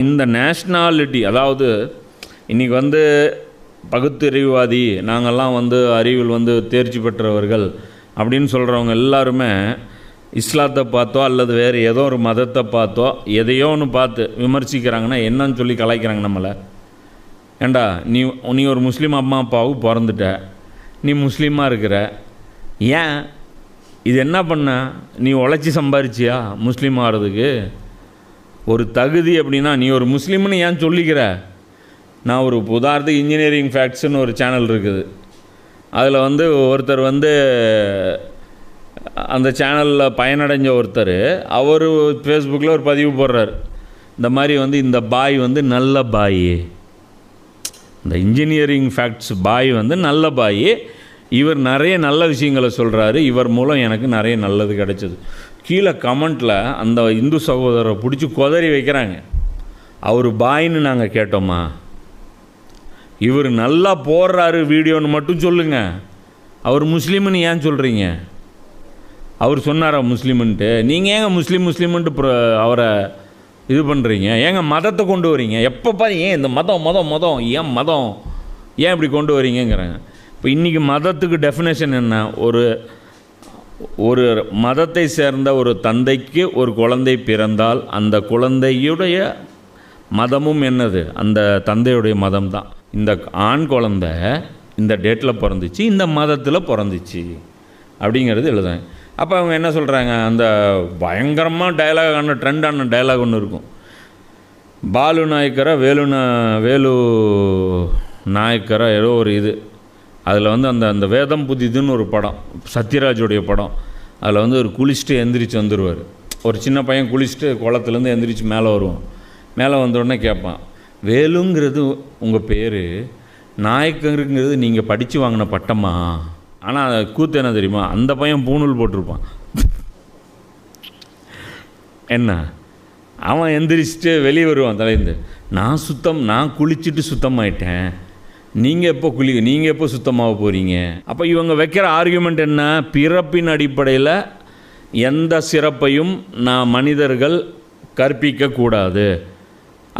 இந்த நேஷ்னாலிட்டி, அதாவது இன்றைக்கி வந்து பகுத்தறிவுவாதி, நாங்கள்லாம் வந்து அறிவில் வந்து தேர்ச்சி பெற்றவர்கள் அப்படின்னு சொல்கிறவங்க எல்லாருமே இஸ்லாத்தை பார்த்தோ அல்லது வேறு ஏதோ ஒரு மதத்தை பார்த்தோ எதையோ ஒன்று பார்த்து விமர்சிக்கிறாங்கன்னா என்னன்னு சொல்லி கலாய்க்கிறாங்க நம்மளை. ஏண்டா நீ ஒரு முஸ்லீம் அம்மா அப்பாவுக்கு பிறந்துட்ட, நீ முஸ்லீமாக இருக்கிற, ஏன் இது என்ன பண்ண, நீ உழைச்சி சம்பாரிச்சியா முஸ்லீம் ஆகிறதுக்கு? ஒரு தகுதி அப்படின்னா நீ ஒரு முஸ்லீம்னு ஏன் சொல்லிக்கிற? நான் ஒரு உதாரணத்துக்கு இன்ஜினியரிங் ஃபேக்ட்ஸ்னு ஒரு சேனல் இருக்குது. அதில் வந்து ஒருத்தர் வந்து அந்த சேனலில் பயனடைஞ்ச ஒருத்தர் அவர் ஃபேஸ்புக்கில் ஒரு பதிவு போடுறார். இந்த மாதிரி வந்து இந்த பாய் வந்து நல்ல பாய், இந்த இன்ஜினியரிங் ஃபேக்ட்ஸ் பாய் வந்து நல்ல பாய், இவர் நிறைய நல்ல விஷயங்களை சொல்கிறாரு, இவர் மூலம் எனக்கு நிறைய நல்லது கிடைச்சது. கீழே கமெண்ட்டில் அந்த இந்து சகோதரரை பிடிச்சி கொதறி வைக்கிறாங்க. அவர் பாயின்னு நாங்கள் கேட்டோமா? இவர் நல்லா போடுறாரு வீடியோன்னு மட்டும் சொல்லுங்கள், அவர் முஸ்லீம்னு ஏன் சொல்கிறீங்க? அவர் சொன்னாரா முஸ்லீம்ன்ட்டு? நீங்கள் ஏங்க முஸ்லீம்ன்ட்டு அவரை இது பண்ணுறீங்க? ஏங்க மதத்தை கொண்டு வரீங்க? எப்போ பாரு ஏன் இந்த மதம் ஏன் மதம் ஏன் இப்படி கொண்டு வரீங்கங்கிறாங்க. இப்போ இன்றைக்கி மதத்துக்கு டெஃபினேஷன் என்ன? ஒரு மதத்தை சேர்ந்த ஒரு தந்தைக்கு ஒரு குழந்தை பிறந்தால் அந்த குழந்தையுடைய மதமும் என்னது? அந்த தந்தையுடைய மதம் தான். இந்த ஆண் குழந்தை இந்த டேட்டில் பிறந்துச்சு, இந்த மதத்தில் பிறந்துச்சு அப்படிங்கிறது எழுதுறாங்க. அப்போ அவங்க என்ன சொல்கிறாங்க? அந்த பயங்கரமாக டயலாகான ட்ரெண்டான டயலாக் ஒன்று இருக்கும். பாலு நாயக்கரை வேலு நாயக்கரை ஏதோ ஒரு இது, அதில் வந்து அந்த வேதம் புதிதுன்னு ஒரு படம், சத்யராஜுடைய படம். அதில் வந்து ஒரு குளிச்சுட்டு எந்திரிச்சு வந்துடுவார். ஒரு சின்ன பையன் குளிச்சுட்டு குளத்துலேருந்து எந்திரிச்சு மேலே வருவான். மேலே வந்தோடனே கேட்பான், வேலுங்கிறது உங்கள் பேர், நாயக்கருங்கிறது நீங்கள் படித்து வாங்கின பட்டமா? ஆனால் கூத்து என்ன தெரியுமா? அந்த பையன் பூணூல் போட்டிருப்பான். என்ன அவன் எந்திரிச்சிட்டு வெளியே வருவான் தலைந்து, நான் குளிச்சுட்டு சுத்தமாயிட்டேன், நீங்கள் எப்போ சுத்தமாக போகிறீங்க? அப்போ இவங்க வைக்கிற ஆர்கியூமெண்ட் என்ன? பிறப்பின் அடிப்படையில் எந்த சிறப்பையும் மனிதர்கள் கற்பிக்கக்கூடாது.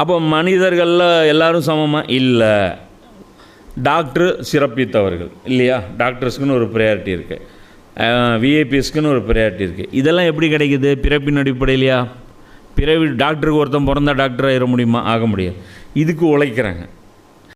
அப்போ மனிதர்களில் எல்லோரும் சமமாக இல்லை, டாக்டர் சிறப்பித்தவர்கள் இல்லையா? டாக்டர்ஸ்க்குன்னு ஒரு ப்ரையாரிட்டி இருக்குது, விஐபிஎஸ்க்குன்னு ஒரு ப்ரையாரிட்டி இருக்குது. இதெல்லாம் எப்படி கிடைக்குது? பிறப்பின் அடிப்படையிலையா? டாக்டருக்கு ஒருத்தன் பிறந்தா டாக்டர் ஆகிட முடியுமா? ஆக முடியாது. இதுக்கு உழைக்கிறாங்க.